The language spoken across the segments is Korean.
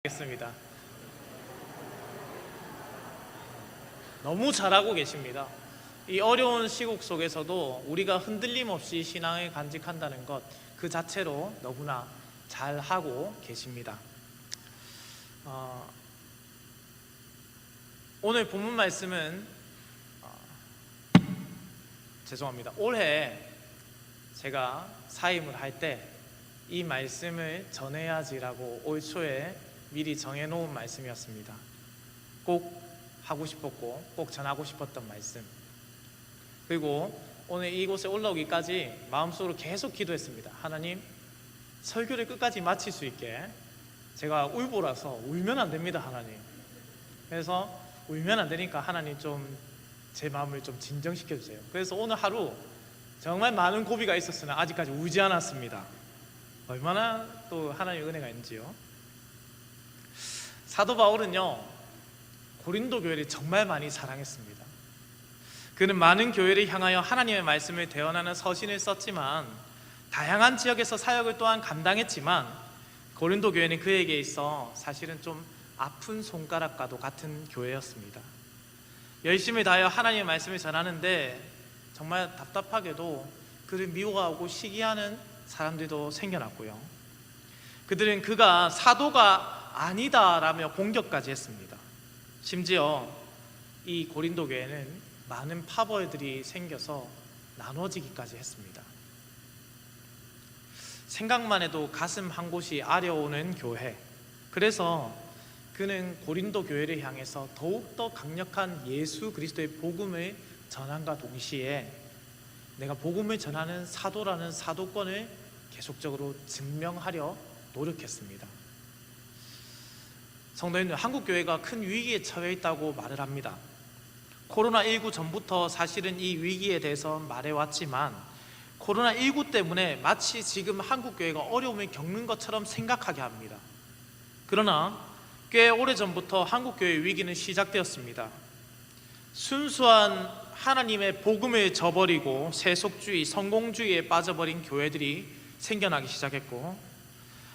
겠습니다. 너무 잘하고 계십니다. 이 어려운 시국 속에서도 우리가 흔들림 없이 신앙을 간직한다는 것 그 자체로 너무나 잘하고 계십니다. 오늘 본문 말씀은 죄송합니다. 올해 제가 사임을 할 때 이 말씀을 전해야지라고 올 초에 미리 정해놓은 말씀이었습니다. 꼭 하고 싶었고 꼭 전하고 싶었던 말씀. 그리고 오늘 이곳에 올라오기까지 마음속으로 계속 기도했습니다. 하나님, 설교를 끝까지 마칠 수 있게. 제가 울보라서 울면 안 됩니다, 하나님. 그래서 울면 안 되니까 하나님 좀 제 마음을 좀 진정시켜 주세요. 그래서 오늘 하루 정말 많은 고비가 있었으나 아직까지 울지 않았습니다. 얼마나 또 하나님의 은혜가 있는지요. 사도 바울은요, 고린도 교회를 정말 많이 사랑했습니다. 그는 많은 교회를 향하여 하나님의 말씀을 대언하는 서신을 썼지만 다양한 지역에서 사역을 또한 감당했지만 고린도 교회는 그에게 있어 사실은 좀 아픈 손가락과도 같은 교회였습니다. 열심히 다하여 하나님의 말씀을 전하는데 정말 답답하게도 그를 미워하고 시기하는 사람들도 생겨났고요. 그들은 그가 사도가 아니다라며 공격까지 했습니다. 심지어 이 고린도 교회는 많은 파벌들이 생겨서 나눠지기까지 했습니다. 생각만 해도 가슴 한 곳이 아려오는 교회. 그래서 그는 고린도 교회를 향해서 더욱더 강력한 예수 그리스도의 복음을 전함과 동시에 내가 복음을 전하는 사도라는 사도권을 계속적으로 증명하려 노력했습니다. 성도님들, 한국교회가 큰 위기에 처해 있다고 말을 합니다. 코로나19 전부터 사실은 이 위기에 대해서 말해왔지만 코로나19 때문에 마치 지금 한국교회가 어려움을 겪는 것처럼 생각하게 합니다. 그러나 꽤 오래전부터 한국교회의 위기는 시작되었습니다. 순수한 하나님의 복음을 저버리고 세속주의, 성공주의에 빠져버린 교회들이 생겨나기 시작했고,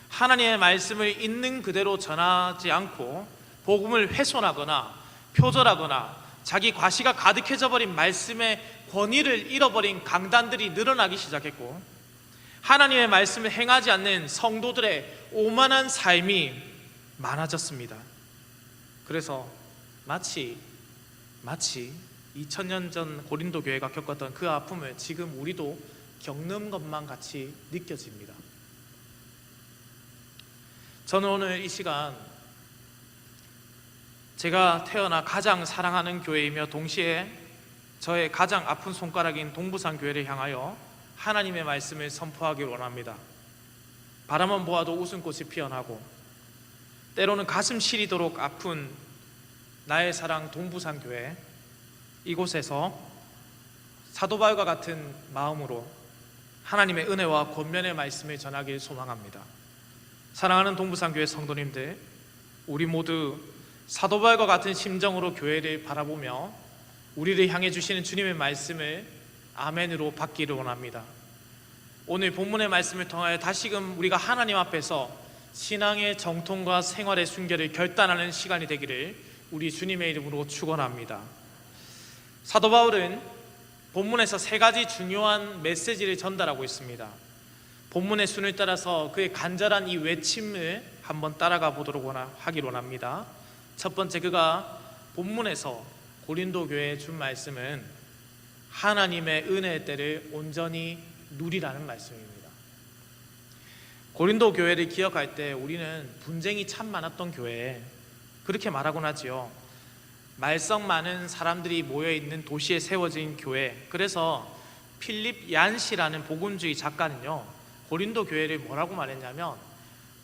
하나님의 말씀을 있는 그대로 전하지 않고 복음을 훼손하거나 표절하거나 자기 과시가 가득해져 버린 말씀의 권위를 잃어버린 강단들이 늘어나기 시작했고, 하나님의 말씀을 행하지 않는 성도들의 오만한 삶이 많아졌습니다. 그래서 마치 2000년 전 고린도 교회가 겪었던 그 아픔을 지금 우리도 겪는 것만 같이 느껴집니다. 저는 오늘 이 시간 제가 태어나 가장 사랑하는 교회이며 동시에 저의 가장 아픈 손가락인 동부산 교회를 향하여 하나님의 말씀을 선포하길 원합니다. 바라만 보아도 웃음꽃이 피어나고 때로는 가슴 시리도록 아픈 나의 사랑 동부산 교회, 이곳에서 사도 바울과 같은 마음으로 하나님의 은혜와 권면의 말씀을 전하길 소망합니다. 사랑하는 동부산 교회 성도님들, 우리 모두 사도 바울과 같은 심정으로 교회를 바라보며 우리를 향해 주시는 주님의 말씀을 아멘으로 받기를 원합니다. 오늘 본문의 말씀을 통하여 다시금 우리가 하나님 앞에서 신앙의 정통과 생활의 순결을 결단하는 시간이 되기를 우리 주님의 이름으로 축원합니다. 사도 바울은 본문에서 세 가지 중요한 메시지를 전달하고 있습니다. 본문의 순을 따라서 그의 간절한 이 외침을 한번 따라가 보도록 하길 원합니다. 첫 번째, 그가 본문에서 고린도 교회에 준 말씀은 하나님의 은혜의 때를 온전히 누리라는 말씀입니다. 고린도 교회를 기억할 때 우리는 분쟁이 참 많았던 교회, 그렇게 말하곤 하지요. 말썽 많은 사람들이 모여있는 도시에 세워진 교회. 그래서 필립 얀시라는 복음주의 작가는요, 고린도 교회를 뭐라고 말했냐면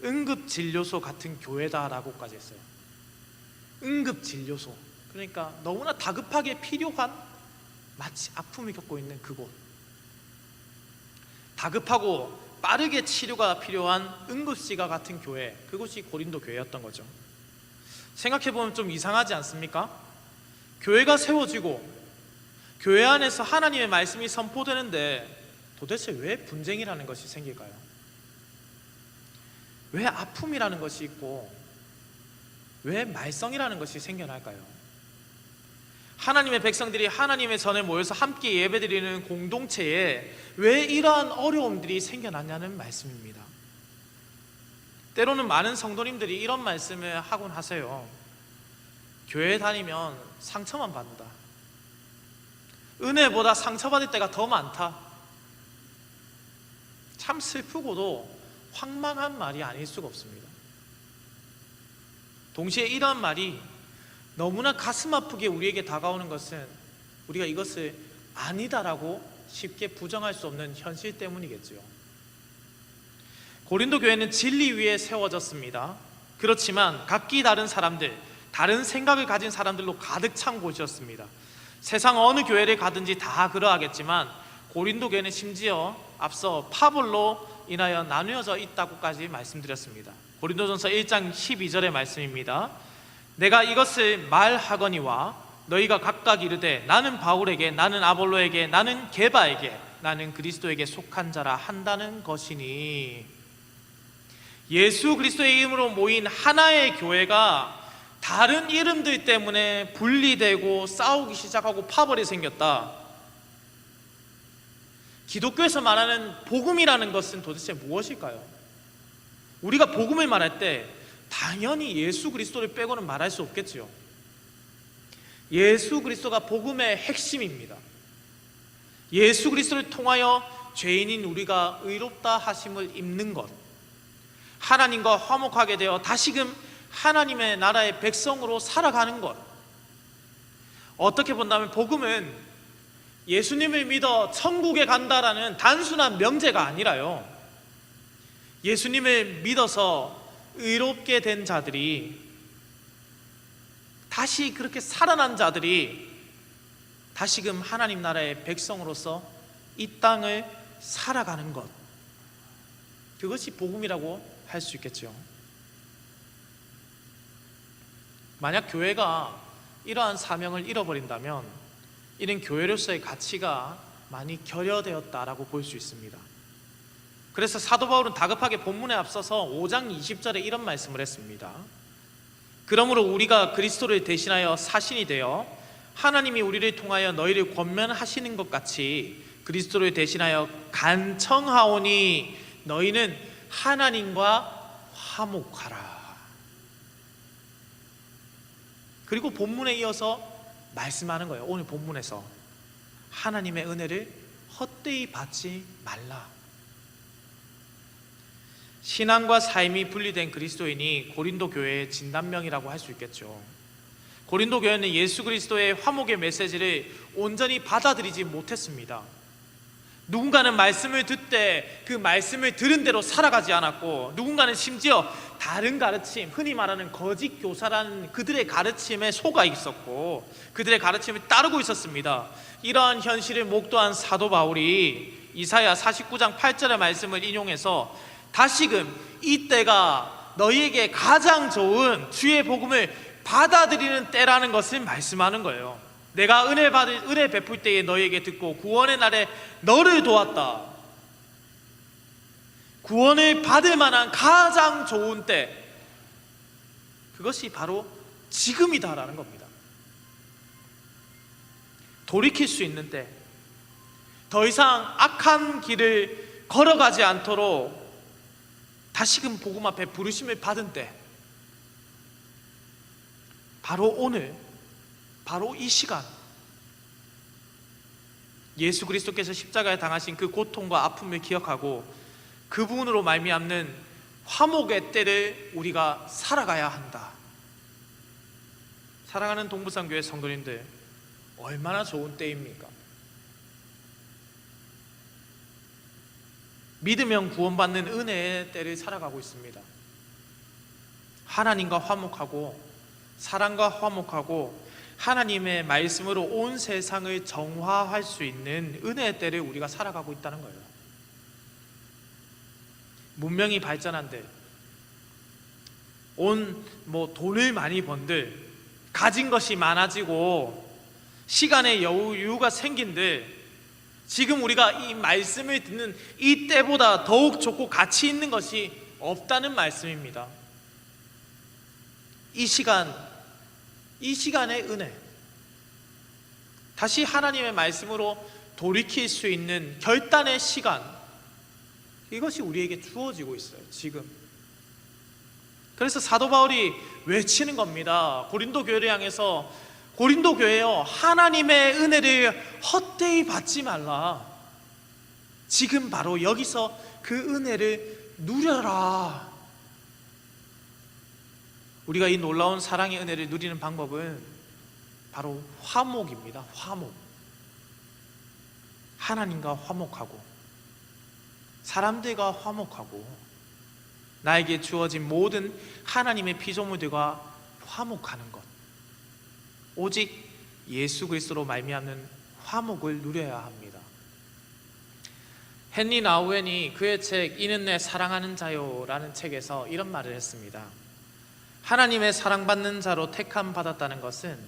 응급진료소 같은 교회다라고까지 했어요. 응급진료소, 그러니까 너무나 다급하게 필요한, 마치 아픔을 겪고 있는 그곳, 다급하고 빠르게 치료가 필요한 응급실과 같은 교회, 그곳이 고린도 교회였던 거죠. 생각해보면 좀 이상하지 않습니까? 교회가 세워지고 교회 안에서 하나님의 말씀이 선포되는데 도대체 왜 분쟁이라는 것이 생길까요? 왜 아픔이라는 것이 있고 왜 말썽이라는 것이 생겨날까요? 하나님의 백성들이 하나님의 전에 모여서 함께 예배드리는 공동체에 왜 이러한 어려움들이 생겨났냐는 말씀입니다. 때로는 많은 성도님들이 이런 말씀을 하곤 하세요. 교회 다니면 상처만 받는다. 은혜보다 상처받을 때가 더 많다. 참 슬프고도 황망한 말이 아닐 수가 없습니다. 동시에 이러한 말이 너무나 가슴 아프게 우리에게 다가오는 것은 우리가 이것을 아니다라고 쉽게 부정할 수 없는 현실 때문이겠죠. 고린도 교회는 진리 위에 세워졌습니다. 그렇지만 각기 다른 사람들, 다른 생각을 가진 사람들로 가득 찬 곳이었습니다. 세상 어느 교회를 가든지 다 그러하겠지만 고린도 교회는 심지어 앞서 파벌로 인하여 나누어져 있다고까지 말씀드렸습니다. 고린도전서 1장 12절의 말씀입니다. 내가 이것을 말하거니와 너희가 각각 이르되 나는 바울에게, 나는 아볼로에게, 나는 게바에게, 나는 그리스도에게 속한 자라 한다는 것이니. 예수 그리스도의 이름으로 모인 하나의 교회가 다른 이름들 때문에 분리되고 싸우기 시작하고 파벌이 생겼다. 기독교에서 말하는 복음이라는 것은 도대체 무엇일까요? 우리가 복음을 말할 때 당연히 예수 그리스도를 빼고는 말할 수 없겠지요. 예수 그리스도가 복음의 핵심입니다. 예수 그리스도를 통하여 죄인인 우리가 의롭다 하심을 입는 것, 하나님과 화목하게 되어 다시금 하나님의 나라의 백성으로 살아가는 것. 어떻게 본다면 복음은 예수님을 믿어 천국에 간다라는 단순한 명제가 아니라요, 예수님을 믿어서 의롭게 된 자들이, 다시 그렇게 살아난 자들이 다시금 하나님 나라의 백성으로서 이 땅을 살아가는 것, 그것이 복음이라고 할 수 있겠죠. 만약 교회가 이러한 사명을 잃어버린다면 이는 교회로서의 가치가 많이 결여되었다라고 볼 수 있습니다. 그래서 사도 바울은 다급하게 본문에 앞서서 5장 20절에 이런 말씀을 했습니다. 그러므로 우리가 그리스도를 대신하여 사신이 되어 하나님이 우리를 통하여 너희를 권면하시는 것 같이 그리스도를 대신하여 간청하오니 너희는 하나님과 화목하라. 그리고 본문에 이어서 말씀하는 거예요. 오늘 본문에서 하나님의 은혜를 헛되이 받지 말라. 신앙과 삶이 분리된 그리스도인이 고린도 교회의 진단명이라고 할 수 있겠죠. 고린도 교회는 예수 그리스도의 화목의 메시지를 온전히 받아들이지 못했습니다. 누군가는 말씀을 듣되 그 말씀을 들은 대로 살아가지 않았고, 누군가는 심지어 다른 가르침, 흔히 말하는 거짓 교사라는 그들의 가르침에 속아 있었고 그들의 가르침을 따르고 있었습니다. 이러한 현실을 목도한 사도 바울이 이사야 49장 8절의 말씀을 인용해서 다시금 이때가 너희에게 가장 좋은 주의 복음을 받아들이는 때라는 것을 말씀하는 거예요. 내가 은혜 베풀 때에 너희에게 듣고 구원의 날에 너를 도왔다. 구원을 받을 만한 가장 좋은 때, 그것이 바로 지금이다라는 겁니다. 돌이킬 수 있는 때, 더 이상 악한 길을 걸어가지 않도록 다시금 복음 앞에 부르심을 받은 때, 바로 오늘, 바로 이 시간, 예수 그리스도께서 십자가에 당하신 그 고통과 아픔을 기억하고 그분으로 말미암는 화목의 때를 우리가 살아가야 한다. 사랑하는 동부산교회 성도님들, 얼마나 좋은 때입니까? 믿으면 구원받는 은혜의 때를 살아가고 있습니다. 하나님과 화목하고 사랑과 화목하고 하나님의 말씀으로 온 세상을 정화할 수 있는 은혜의 때를 우리가 살아가고 있다는 거예요. 문명이 발전한들, 돈을 많이 번들, 가진 것이 많아지고 시간의 여유가 생긴들, 지금 우리가 이 말씀을 듣는 이 때보다 더욱 좋고 가치 있는 것이 없다는 말씀입니다. 이 시간의 은혜, 다시 하나님의 말씀으로 돌이킬 수 있는 결단의 시간, 이것이 우리에게 주어지고 있어요, 지금. 그래서 사도 바울이 외치는 겁니다. 고린도 교회를 향해서, 고린도 교회여, 하나님의 은혜를 헛되이 받지 말라. 지금 바로 여기서 그 은혜를 누려라. 우리가 이 놀라운 사랑의 은혜를 누리는 방법은 바로 화목입니다. 화목. 하나님과 화목하고, 사람들과 화목하고, 나에게 주어진 모든 하나님의 피조물들과 화목하는 것, 오직 예수 그리스도로 말미암는 화목을 누려야 합니다. 헨리 나우엔이 그의 책 이는 내 사랑하는 자요 라는 책에서 이런 말을 했습니다. 하나님의 사랑받는 자로 택함 받았다는 것은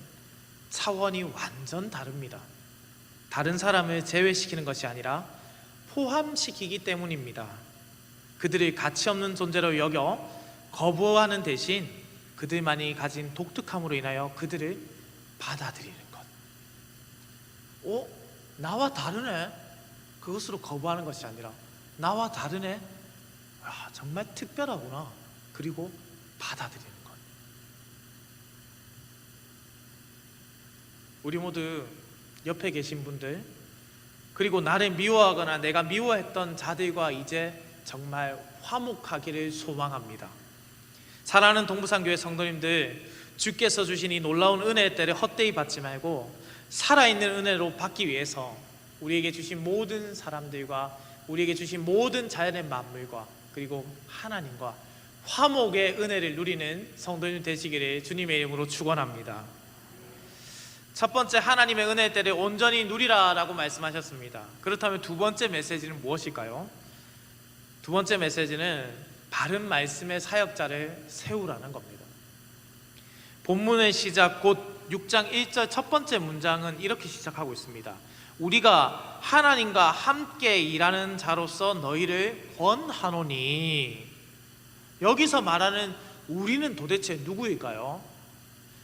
차원이 완전 다릅니다. 다른 사람을 제외시키는 것이 아니라 포함시키기 때문입니다. 그들을 가치없는 존재로 여겨 거부하는 대신 그들만이 가진 독특함으로 인하여 그들을 받아들이는 것. 나와 다르네? 그것으로 거부하는 것이 아니라 나와 다르네? 정말 특별하구나. 그리고 받아들이는 것. 우리 모두 옆에 계신 분들, 그리고 나를 미워하거나 내가 미워했던 자들과 이제 정말 화목하기를 소망합니다. 사랑하는 동부산교회 성도님들, 주께서 주신 이 놀라운 은혜의 때를 헛되이 받지 말고 살아있는 은혜로 받기 위해서 우리에게 주신 모든 사람들과 우리에게 주신 모든 자연의 만물과 그리고 하나님과 화목의 은혜를 누리는 성도님 되시기를 주님의 이름으로 축원합니다. 첫 번째, 하나님의 은혜의 때를 온전히 누리라 라고 말씀하셨습니다. 그렇다면 두 번째 메시지는 무엇일까요? 두 번째 메시지는 바른 말씀의 사역자를 세우라는 겁니다. 본문의 시작 곧 6장 1절 첫 번째 문장은 이렇게 시작하고 있습니다. 우리가 하나님과 함께 일하는 자로서 너희를 권하노니. 여기서 말하는 우리는 도대체 누구일까요?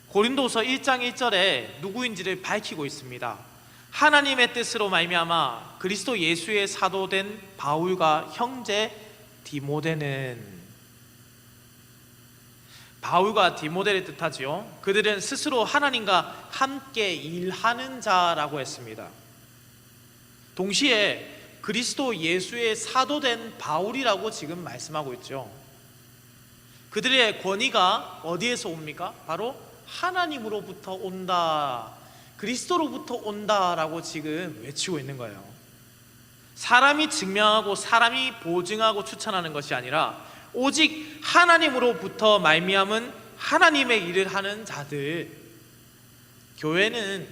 고린도서 1장 1절에 누구인지를 밝히고 있습니다. 하나님의 뜻으로 말미암아 그리스도 예수의 사도된 바울과 형제 디모데는. 바울과 디모데를 뜻하지요. 그들은 스스로 하나님과 함께 일하는 자라고 했습니다. 동시에 그리스도 예수의 사도된 바울이라고 지금 말씀하고 있죠. 그들의 권위가 어디에서 옵니까? 바로 하나님으로부터 온다, 그리스도로부터 온다라고 지금 외치고 있는 거예요. 사람이 증명하고 사람이 보증하고 추천하는 것이 아니라 오직 하나님으로부터 말미암은 하나님의 일을 하는 자들. 교회라는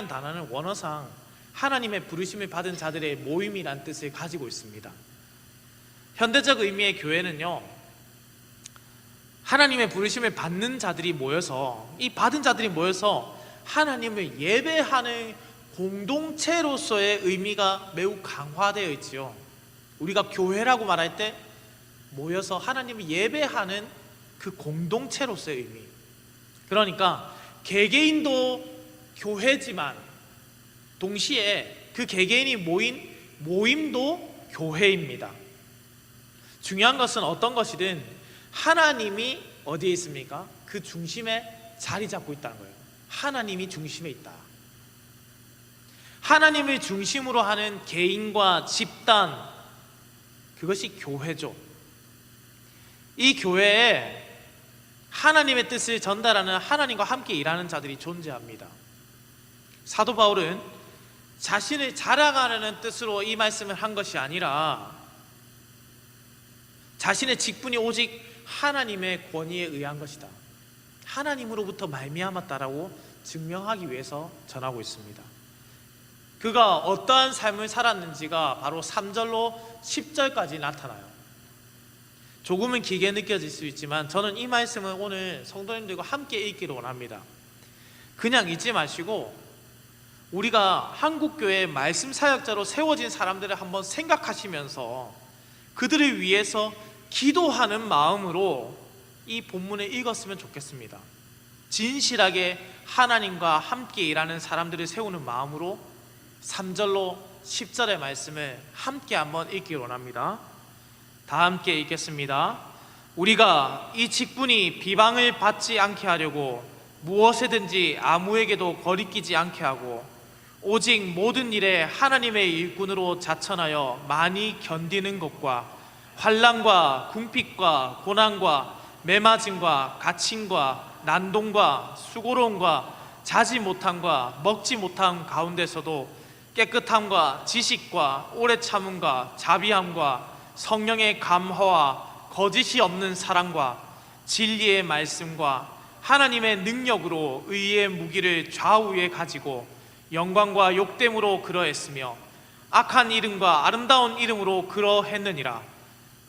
단어는 원어상 하나님의 부르심을 받은 자들의 모임이란 뜻을 가지고 있습니다. 현대적 의미의 교회는요, 하나님의 부르심을 받는 자들이 모여서, 이 받은 자들이 모여서 하나님을 예배하는 공동체로서의 의미가 매우 강화되어 있지요. 우리가 교회라고 말할 때 모여서 하나님을 예배하는 그 공동체로서의 의미. 그러니까 개개인도 교회지만 동시에 그 개개인이 모인 모임도 교회입니다. 중요한 것은 어떤 것이든 하나님이 어디에 있습니까? 그 중심에 자리 잡고 있다는 거예요. 하나님이 중심에 있다. 하나님을 중심으로 하는 개인과 집단, 그것이 교회죠. 이 교회에 하나님의 뜻을 전달하는, 하나님과 함께 일하는 자들이 존재합니다. 사도 바울은 자신을 자랑하려는 뜻으로 이 말씀을 한 것이 아니라 자신의 직분이 오직 하나님의 권위에 의한 것이다, 하나님으로부터 말미암았다라고 증명하기 위해서 전하고 있습니다. 그가 어떠한 삶을 살았는지가 바로 3절로 10절까지 나타나요. 조금은 길게 느껴질 수 있지만 저는 이 말씀을 오늘 성도님들과 함께 읽기를 원합니다. 그냥 잊지 마시고 우리가 한국교회의 말씀 사역자로 세워진 사람들을 한번 생각하시면서 그들을 위해서 기도하는 마음으로 이 본문을 읽었으면 좋겠습니다. 진실하게 하나님과 함께 일하는 사람들을 세우는 마음으로 3절로 10절의 말씀을 함께 한번 읽기 원합니다. 다 함께 읽겠습니다. 우리가 이 직분이 비방을 받지 않게 하려고 무엇에든지 아무에게도 거리끼지 않게 하고 오직 모든 일에 하나님의 일꾼으로 자천하여 많이 견디는 것과 환난과 궁핍과 고난과 매맞음과 갇힘과 난동과 수고로움과 자지 못함과 먹지 못함 가운데서도 깨끗함과 지식과 오래 참음과 자비함과 성령의 감화와 거짓이 없는 사랑과 진리의 말씀과 하나님의 능력으로 의의 무기를 좌우에 가지고 영광과 욕됨으로 그러했으며 악한 이름과 아름다운 이름으로 그러했느니라.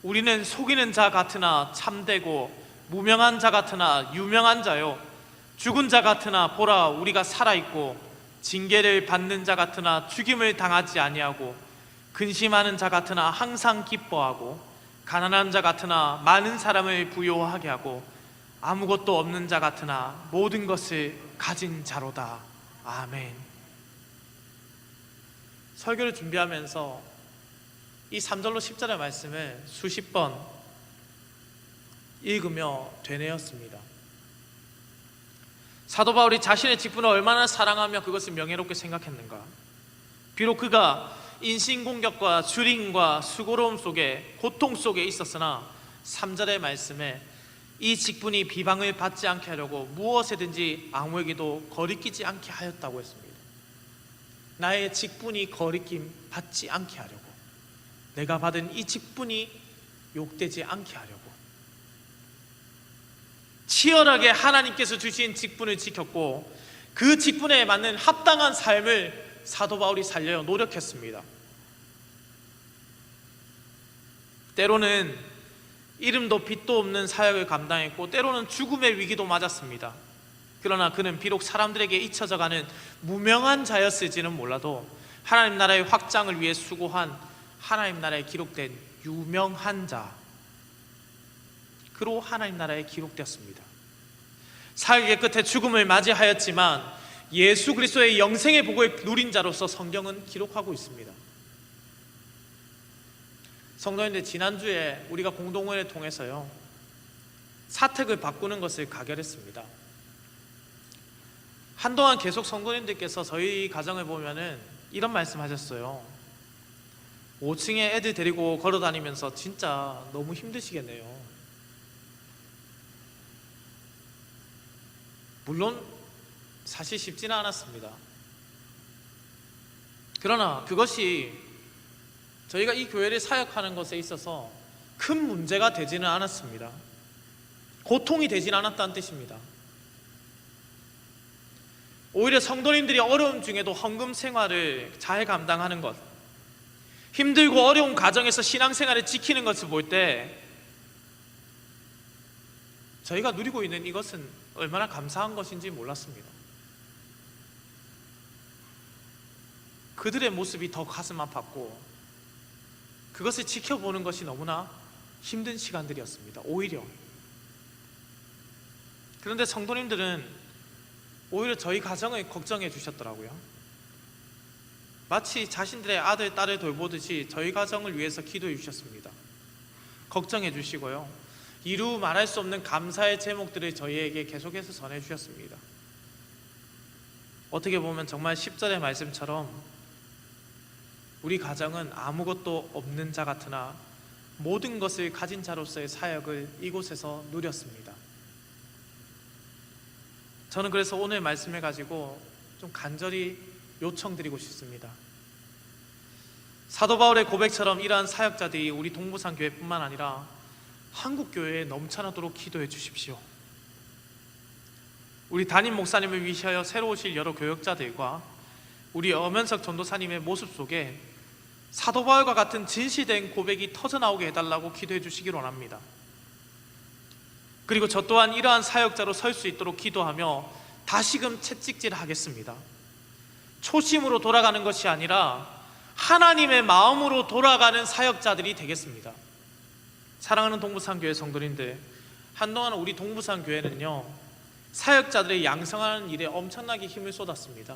우리는 속이는 자 같으나 참되고 무명한 자 같으나 유명한 자요 죽은 자 같으나 보라 우리가 살아있고 징계를 받는 자 같으나 죽임을 당하지 아니하고 근심하는 자 같으나 항상 기뻐하고 가난한 자 같으나 많은 사람을 부요하게 하고 아무것도 없는 자 같으나 모든 것을 가진 자로다. 아멘. 설교를 준비하면서 이 3절로 10절의 말씀을 수십 번 읽으며 되뇌었습니다. 사도 바울이 자신의 직분을 얼마나 사랑하며 그것을 명예롭게 생각했는가. 비록 그가 인신공격과 주림과 수고로움 속에 고통 속에 있었으나 3절의 말씀에 이 직분이 비방을 받지 않게 하려고 무엇에든지 아무에게도 거리끼지 않게 하였다고 했습니다. 나의 직분이 거리낌 받지 않게 하려고, 내가 받은 이 직분이 욕되지 않게 하려고 치열하게 하나님께서 주신 직분을 지켰고 그 직분에 맞는 합당한 삶을 사도 바울이 살려 노력했습니다. 때로는 이름도 빛도 없는 사역을 감당했고 때로는 죽음의 위기도 맞았습니다. 그러나 그는 비록 사람들에게 잊혀져가는 무명한 자였을지는 몰라도 하나님 나라의 확장을 위해 수고한 하나님 나라에 기록된 유명한 자, 그로 하나님 나라에 기록되었습니다. 사역의 끝에 죽음을 맞이하였지만 예수 그리스도의 영생의 복을 누린 자로서 성경은 기록하고 있습니다. 성도님들, 지난주에 우리가 공동회를 통해서요 사택을 바꾸는 것을 가결했습니다. 한동안 계속 성도님들께서 저희 가정을 보면은 이런 말씀하셨어요. 5층에 애들 데리고 걸어다니면서 진짜 너무 힘드시겠네요. 물론 사실 쉽지는 않았습니다. 그러나 그것이 저희가 이 교회를 사역하는 것에 있어서 큰 문제가 되지는 않았습니다. 고통이 되지는 않았다는 뜻입니다. 오히려 성도님들이 어려움 중에도 헌금 생활을 잘 감당하는 것, 힘들고 어려운 가정에서 신앙생활을 지키는 것을 볼 때 저희가 누리고 있는 이것은 얼마나 감사한 것인지 몰랐습니다. 그들의 모습이 더 가슴 아팠고 그것을 지켜보는 것이 너무나 힘든 시간들이었습니다. 오히려. 그런데 성도님들은 오히려 저희 가정을 걱정해 주셨더라고요. 마치 자신들의 아들, 딸을 돌보듯이 저희 가정을 위해서 기도해 주셨습니다. 걱정해 주시고요, 이루 말할 수 없는 감사의 제목들을 저희에게 계속해서 전해 주셨습니다. 어떻게 보면 정말 10절의 말씀처럼 우리 가정은 아무것도 없는 자 같으나 모든 것을 가진 자로서의 사역을 이곳에서 누렸습니다. 저는 그래서 오늘 말씀을 가지고 좀 간절히 요청드리고 싶습니다. 사도 바울의 고백처럼 이러한 사역자들이 우리 동부산 교회뿐만 아니라 한국 교회에 넘쳐나도록 기도해 주십시오. 우리 담임 목사님을 위시하여 새로 오실 여러 교역자들과 우리 엄현석 전도사님의 모습 속에 사도 바울과 같은 진실된 고백이 터져나오게 해달라고 기도해 주시길 원합니다. 그리고 저 또한 이러한 사역자로 설 수 있도록 기도하며 다시금 채찍질하겠습니다. 초심으로 돌아가는 것이 아니라 하나님의 마음으로 돌아가는 사역자들이 되겠습니다. 사랑하는 동부산교회 성도님들, 한동안 우리 동부산 교회는요, 사역자들의 양성하는 일에 엄청나게 힘을 쏟았습니다.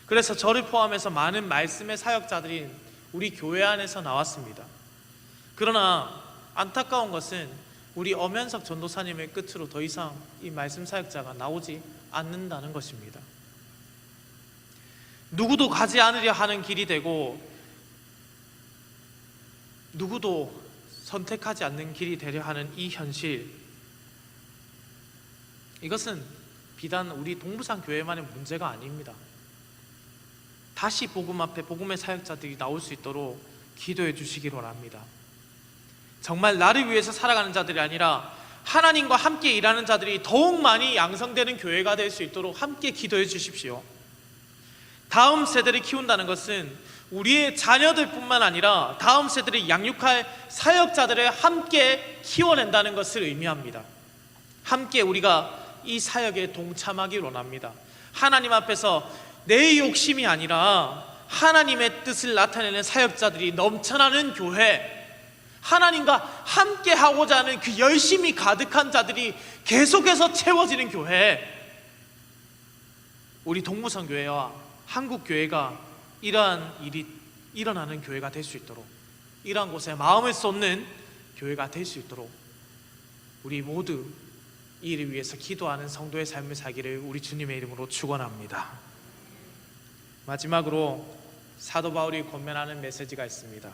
그래서 저를 포함해서 많은 말씀의 사역자들이 우리 교회 안에서 나왔습니다. 그러나 안타까운 것은 우리 엄현석 전도사님을 끝으로 더 이상 이 말씀 사역자가 나오지 않는다는 것입니다. 누구도 가지 않으려 하는 길이 되고 누구도 선택하지 않는 길이 되려 하는 이 현실, 이것은 비단 우리 동부산 교회만의 문제가 아닙니다. 다시 복음 앞에 복음의 사역자들이 나올 수 있도록 기도해 주시기 바랍니다. 정말 나를 위해서 살아가는 자들이 아니라 하나님과 함께 일하는 자들이 더욱 많이 양성되는 교회가 될 수 있도록 함께 기도해 주십시오. 다음 세대를 키운다는 것은 우리의 자녀들뿐만 아니라 다음 세대를 양육할 사역자들을 함께 키워낸다는 것을 의미합니다. 함께 우리가 이 사역에 동참하기를 원합니다. 하나님 앞에서 내 욕심이 아니라 하나님의 뜻을 나타내는 사역자들이 넘쳐나는 교회, 하나님과 함께 하고자 하는 그 열심이 가득한 자들이 계속해서 채워지는 교회, 우리 동부선 교회와 한국 교회가 이러한 일이 일어나는 교회가 될 수 있도록, 이러한 곳에 마음을 쏟는 교회가 될 수 있도록 우리 모두 이 일을 위해서 기도하는 성도의 삶을 살기를 우리 주님의 이름으로 축원합니다. 마지막으로 사도 바울이 권면하는 메시지가 있습니다.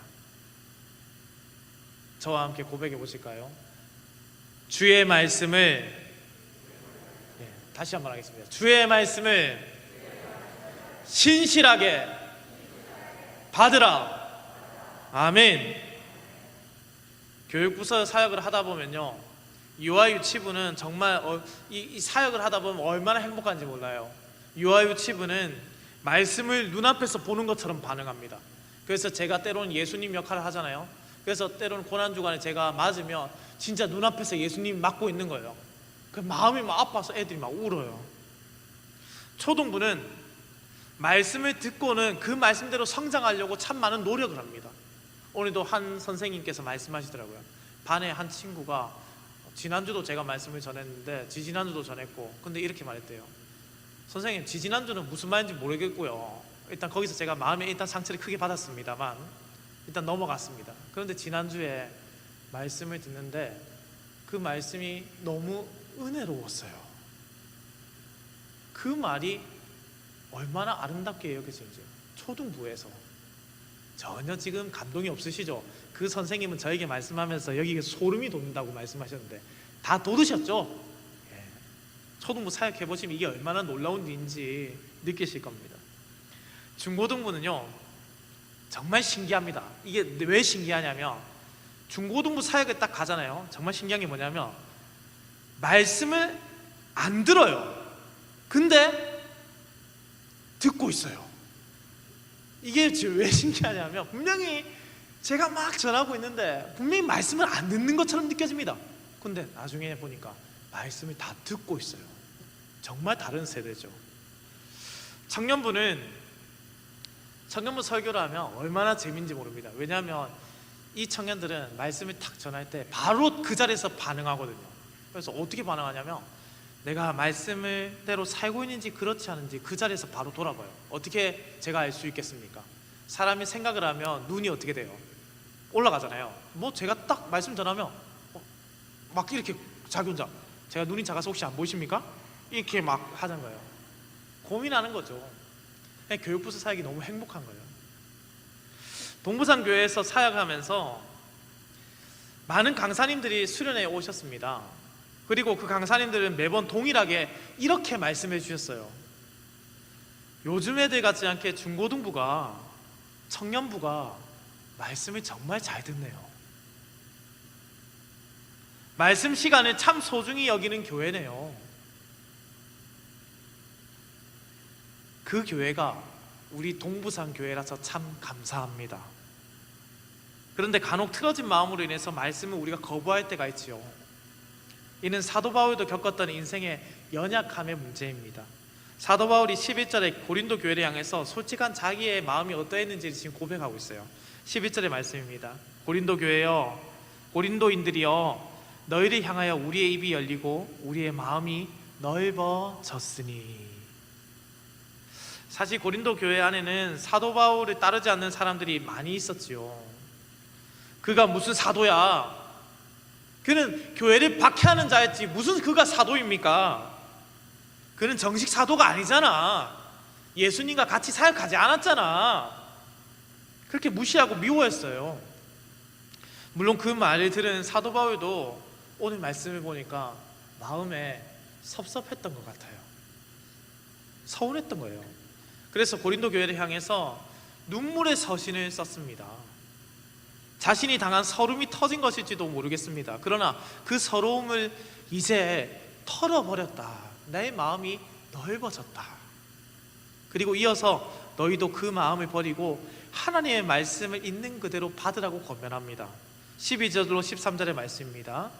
저와 함께 고백해 보실까요? 주의 말씀을, 다시 한번 하겠습니다. 주의 말씀을 신실하게 받으라. 아멘. 교육부서 사역을 하다 보면요, 유아유치부는 정말 이 사역을 하다 보면 얼마나 행복한지 몰라요. 유아유치부는 말씀을 눈앞에서 보는 것처럼 반응합니다. 그래서 제가 때로는 예수님 역할을 하잖아요. 그래서 때로는 고난주간에 제가 맞으면 진짜 눈앞에서 예수님 맞고 있는 거예요. 그 마음이 막 아파서 애들이 막 울어요. 초등부는 말씀을 듣고는 그 말씀대로 성장하려고 참 많은 노력을 합니다. 오늘도 한 선생님께서 말씀하시더라고요. 반에 한 친구가 지난주도 제가 말씀을 전했는데 지지난주도 전했고, 근데 이렇게 말했대요. 선생님, 지지난주는 무슨 말인지 모르겠고요, 일단 거기서 제가 마음에 일단 상처를 크게 받았습니다만 일단 넘어갔습니다. 그런데 지난주에 말씀을 듣는데 그 말씀이 너무 은혜로웠어요. 그 말이 얼마나 아름답게 여겨지는지. 초등부에서 전혀 지금 감동이 없으시죠? 그 선생님은 저에게 말씀하면서 여기에 소름이 돋는다고 말씀하셨는데 다 돋으셨죠? 초등부 사역해보시면 이게 얼마나 놀라운 일인지 느끼실 겁니다. 중고등부는요, 정말 신기합니다. 이게 왜 신기하냐면, 중고등부 사역에 딱 가잖아요. 정말 신기한 게 뭐냐면 말씀을 안 들어요. 근데 듣고 있어요. 이게 지금 왜 신기하냐면, 분명히 제가 막 전하고 있는데 분명히 말씀을 안 듣는 것처럼 느껴집니다. 근데 나중에 보니까 말씀을 다 듣고 있어요. 정말 다른 세대죠. 청년부는 청년부 설교를 하면 얼마나 재미인지 모릅니다. 왜냐하면 이 청년들은 말씀을 탁 전할 때 바로 그 자리에서 반응하거든요. 그래서 어떻게 반응하냐면, 내가 말씀대로 살고 있는지 그렇지 않은지 그 자리에서 바로 돌아봐요. 어떻게 제가 알 수 있겠습니까? 사람이 생각을 하면 눈이 어떻게 돼요? 올라가잖아요. 뭐 제가 딱 말씀 전하면 막 이렇게 자기 혼자, 제가 눈이 작아서 혹시 안 보이십니까? 이렇게 막 하는 거예요. 고민하는 거죠. 교육부서 사역이 너무 행복한 거예요. 동부산 교회에서 사역하면서 많은 강사님들이 수련회에 오셨습니다. 그리고 그 강사님들은 매번 동일하게 이렇게 말씀해 주셨어요. 요즘 애들 같지 않게 중고등부가, 청년부가 말씀을 정말 잘 듣네요. 말씀 시간을 참 소중히 여기는 교회네요. 그 교회가 우리 동부산 교회라서 참 감사합니다. 그런데 간혹 틀어진 마음으로 인해서 말씀을 우리가 거부할 때가 있지요. 이는 사도 바울도 겪었던 인생의 연약함의 문제입니다. 사도 바울이 11절에 고린도 교회를 향해서 솔직한 자기의 마음이 어떠했는지 지금 고백하고 있어요. 11절의 말씀입니다. 고린도 교회여, 고린도인들이여, 너희를 향하여 우리의 입이 열리고 우리의 마음이 넓어졌으니. 사실 고린도 교회 안에는 사도 바울을 따르지 않는 사람들이 많이 있었지요. 그가 무슨 사도야? 그는 교회를 박해하는 자였지 무슨 그가 사도입니까? 그는 정식 사도가 아니잖아. 예수님과 같이 사역하지 않았잖아. 그렇게 무시하고 미워했어요. 물론 그 말을 들은 사도 바울도 오늘 말씀을 보니까 마음에 섭섭했던 것 같아요. 서운했던 거예요. 그래서 고린도 교회를 향해서 눈물의 서신을 썼습니다. 자신이 당한 서름이 터진 것일지도 모르겠습니다. 그러나 그 서러움을 이제 털어버렸다. 내 마음이 넓어졌다. 그리고 이어서 너희도 그 마음을 버리고 하나님의 말씀을 있는 그대로 받으라고 권면합니다. 12절로 13절의 말씀입니다.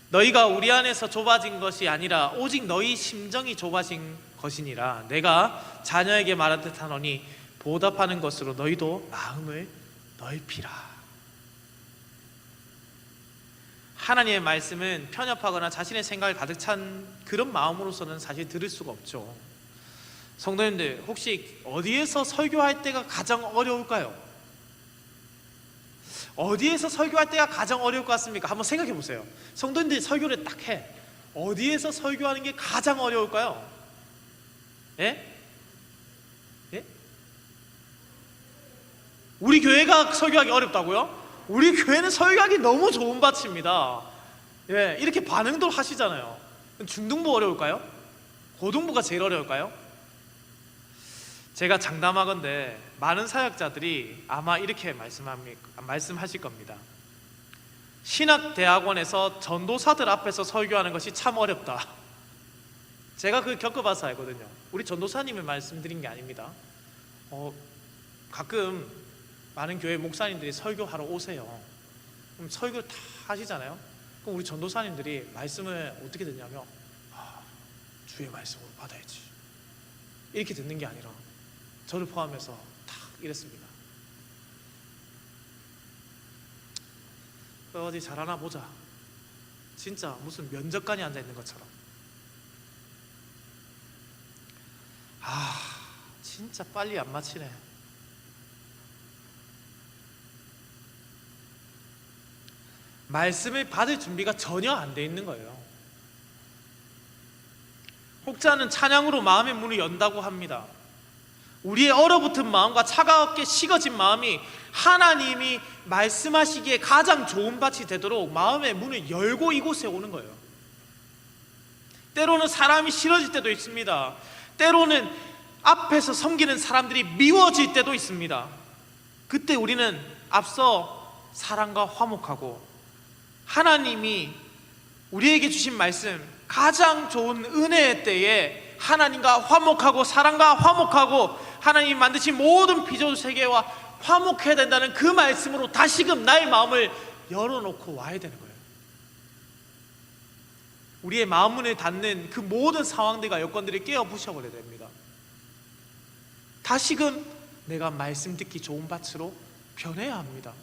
너희가 우리 안에서 좁아진 것이 아니라 오직 너희 심정이 좁아진 것이니라. 내가 자녀에게 말하듯 하노니 보답하는 것으로 너희도 마음을 넓히라. 하나님의 말씀은 편협하거나 자신의 생각을 가득 찬 그런 마음으로서는 사실 들을 수가 없죠. 성도님들, 혹시 어디에서 설교할 때가 가장 어려울까요? 어디에서 설교할 때가 가장 어려울 것 같습니까? 한번 생각해 보세요. 성도님들이 설교를 딱 해. 어디에서 설교하는 게 가장 어려울까요? 예? 예? 우리 교회가 설교하기 어렵다고요? 우리 교회는 설교하기 너무 좋은 밭입니다. 예, 이렇게 반응도 하시잖아요. 중등부 어려울까요? 고등부가 제일 어려울까요? 제가 장담하건대 많은 사역자들이 아마 이렇게 말씀하실 겁니다. 신학대학원에서 전도사들 앞에서 설교하는 것이 참 어렵다. 제가 그걸 겪어봐서 알거든요. 우리 전도사님을 말씀드린 게 아닙니다. 가끔 많은 교회 목사님들이 설교하러 오세요. 그럼 설교를 다 하시잖아요. 그럼 우리 전도사님들이 말씀을 어떻게 듣냐면 주의 말씀으로 받아야지 이렇게 듣는 게 아니라 저를 포함해서 탁 이랬습니다. 어디 잘하나 보자. 진짜 무슨 면접관이 앉아있는 것처럼. 진짜 빨리 안 마치네. 말씀을 받을 준비가 전혀 안 돼 있는 거예요. 혹자는 찬양으로 마음의 문을 연다고 합니다. 우리의 얼어붙은 마음과 차갑게 식어진 마음이 하나님이 말씀하시기에 가장 좋은 밭이 되도록 마음의 문을 열고 이곳에 오는 거예요. 때로는 사람이 싫어질 때도 있습니다. 때로는 앞에서 섬기는 사람들이 미워질 때도 있습니다. 그때 우리는 앞서 사랑과 화목하고 하나님이 우리에게 주신 말씀, 가장 좋은 은혜의 때에 하나님과 화목하고 사랑과 화목하고 하나님이 만드신 모든 피조물 세계와 화목해야 된다는 그 말씀으로 다시금 나의 마음을 열어놓고 와야 되는 거예요. 우리의 마음문을 닫는 그 모든 상황들과 여건들이 깨어 부셔버려야 됩니다. 다시금 내가 말씀 듣기 좋은 밭으로 변해야 합니다.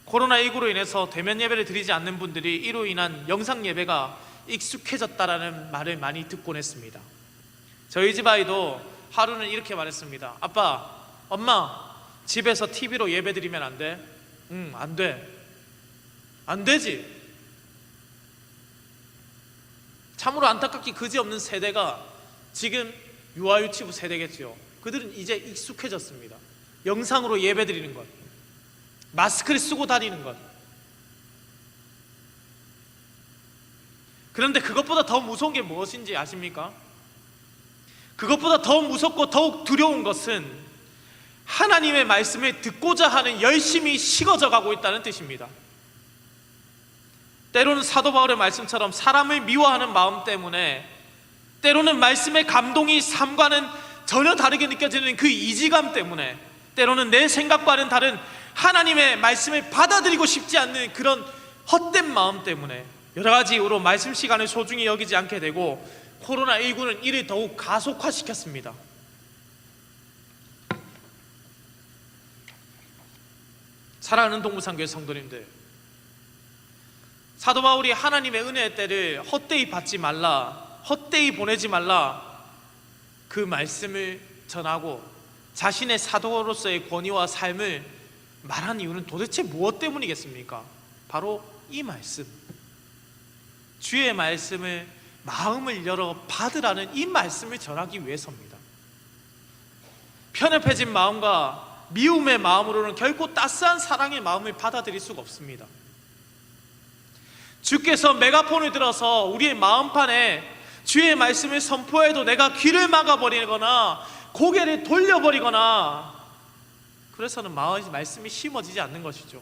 코로나19로 인해서 대면 예배를 드리지 않는 분들이 이로 인한 영상 예배가 익숙해졌다라는 말을 많이 듣곤 했습니다. 저희 집 아이도 하루는 이렇게 말했습니다. 아빠, 엄마, 집에서 TV로 예배 드리면 안 돼? 응, 안 돼. 안 되지. 참으로 안타깝게 그지없는 세대가 지금 유아유치부 세대겠지요. 그들은 이제 익숙해졌습니다. 영상으로 예배 드리는 것, 마스크를 쓰고 다니는 것. 그런데 그것보다 더 무서운 게 무엇인지 아십니까? 그것보다 더 무섭고 더욱 두려운 것은 하나님의 말씀을 듣고자 하는 열심이 식어져 가고 있다는 뜻입니다. 때로는 사도 바울의 말씀처럼 사람을 미워하는 마음 때문에, 때로는 말씀의 감동이 삶과는 전혀 다르게 느껴지는 그 이지감 때문에, 때로는 내 생각과는 다른 하나님의 말씀을 받아들이고 싶지 않는 그런 헛된 마음 때문에 여러 가지 이유로 말씀 시간을 소중히 여기지 않게 되고, 코로나19는 이를 더욱 가속화시켰습니다. 사랑하는 동부상교회 성도님들, 사도 바울이 하나님의 은혜의 때를 헛되이 받지 말라, 헛되이 보내지 말라, 그 말씀을 전하고 자신의 사도로서의 권위와 삶을 말한 이유는 도대체 무엇 때문이겠습니까? 바로 이 말씀, 주의 말씀을 마음을 열어 받으라는 이 말씀을 전하기 위해서입니다. 편협해진 마음과 미움의 마음으로는 결코 따스한 사랑의 마음을 받아들일 수가 없습니다. 주께서 메가폰을 들어서 우리의 마음판에 주의 말씀을 선포해도 내가 귀를 막아버리거나 고개를 돌려버리거나 그래서는 말씀이 심어지지 않는 것이죠.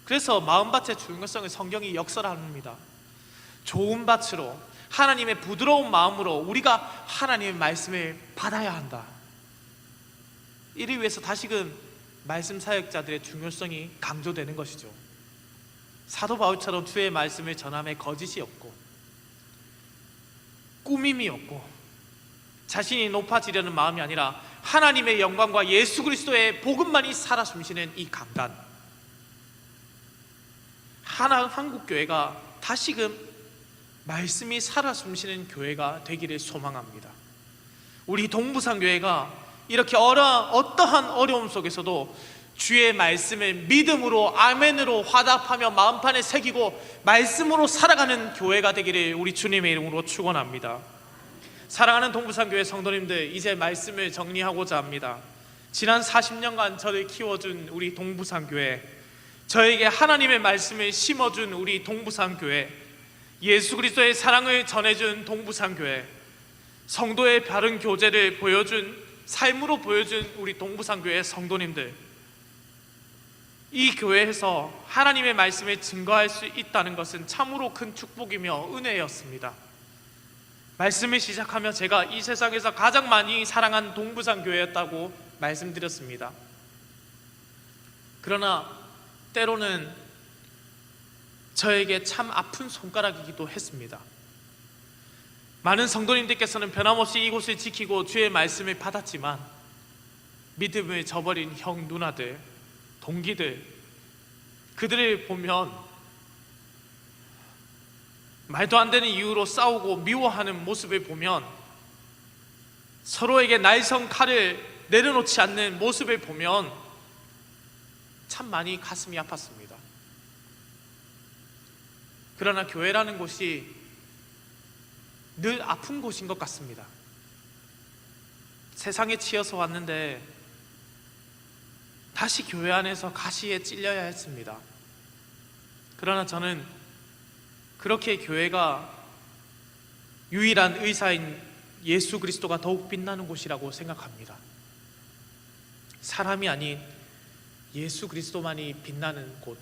그래서 마음밭의 중요성을 성경이 역설합니다. 좋은 밭으로 하나님의 부드러운 마음으로 우리가 하나님의 말씀을 받아야 한다. 이를 위해서 다시금 말씀 사역자들의 중요성이 강조되는 것이죠. 사도 바울처럼 주의 말씀을 전함에 거짓이 없고 꾸밈이 없고 자신이 높아지려는 마음이 아니라 하나님의 영광과 예수 그리스도의 복음만이 살아 숨쉬는 이 강단, 한국교회가 다시금 말씀이 살아 숨쉬는 교회가 되기를 소망합니다. 우리 동부산교회가 이렇게 어떠한 어려움 속에서도 주의 말씀을 믿음으로 아멘으로 화답하며 마음판에 새기고 말씀으로 살아가는 교회가 되기를 우리 주님의 이름으로 축원합니다. 사랑하는 동부산교회 성도님들, 이제 말씀을 정리하고자 합니다. 지난 40년간 저를 키워준 우리 동부산교회, 저에게 하나님의 말씀을 심어준 우리 동부산교회, 예수 그리스도의 사랑을 전해준 동부산교회, 성도의 바른 교제를 보여준, 삶으로 보여준 우리 동부산교회 성도님들, 이 교회에서 하나님의 말씀을 증거할 수 있다는 것은 참으로 큰 축복이며 은혜였습니다. 말씀을 시작하며 제가 이 세상에서 가장 많이 사랑한 동부산교회였다고 말씀드렸습니다. 그러나 때로는 저에게 참 아픈 손가락이기도 했습니다. 많은 성도님들께서는 변함없이 이곳을 지키고 주의 말씀을 받았지만 믿음을 저버린 형 누나들, 동기들, 그들을 보면 말도 안 되는 이유로 싸우고 미워하는 모습을 보면, 서로에게 날성 칼을 내려놓지 않는 모습을 보면 참 많이 가슴이 아팠습니다. 그러나 교회라는 곳이 늘 아픈 곳인 것 같습니다. 세상에 치여서 왔는데 다시 교회 안에서 가시에 찔려야 했습니다. 그러나 저는 그렇게 교회가 유일한 의사인 예수 그리스도가 더욱 빛나는 곳이라고 생각합니다. 사람이 아닌 예수 그리스도만이 빛나는 곳,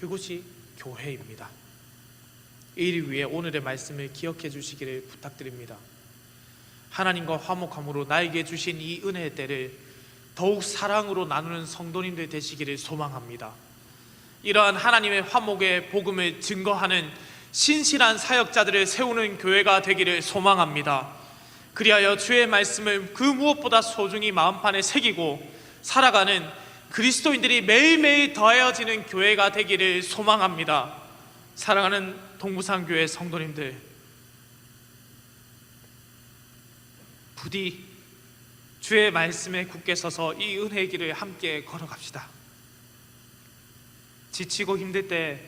그곳이 교회입니다. 이를 위해 오늘의 말씀을 기억해 주시기를 부탁드립니다. 하나님과 화목함으로 나에게 주신 이 은혜의 때를 더욱 사랑으로 나누는 성도님들 되시기를 소망합니다. 이러한 하나님의 화목의 복음을 증거하는 신실한 사역자들을 세우는 교회가 되기를 소망합니다. 그리하여 주의 말씀을 그 무엇보다 소중히 마음판에 새기고 살아가는 그리스도인들이 매일매일 더하여지는 교회가 되기를 소망합니다. 사랑하는 동부산교회 성도님들, 부디 주의 말씀에 굳게 서서 이 은혜의 길을 함께 걸어갑시다. 지치고 힘들 때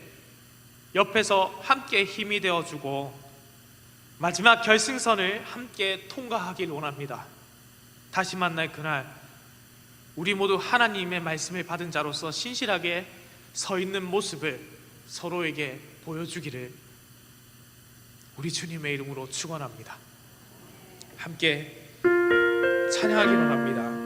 옆에서 함께 힘이 되어주고 마지막 결승선을 함께 통과하길 원합니다. 다시 만날 그날 우리 모두 하나님의 말씀을 받은 자로서 신실하게 서 있는 모습을 서로에게 보여주기를 우리 주님의 이름으로 축원합니다. 함께 찬양하기로 합니다.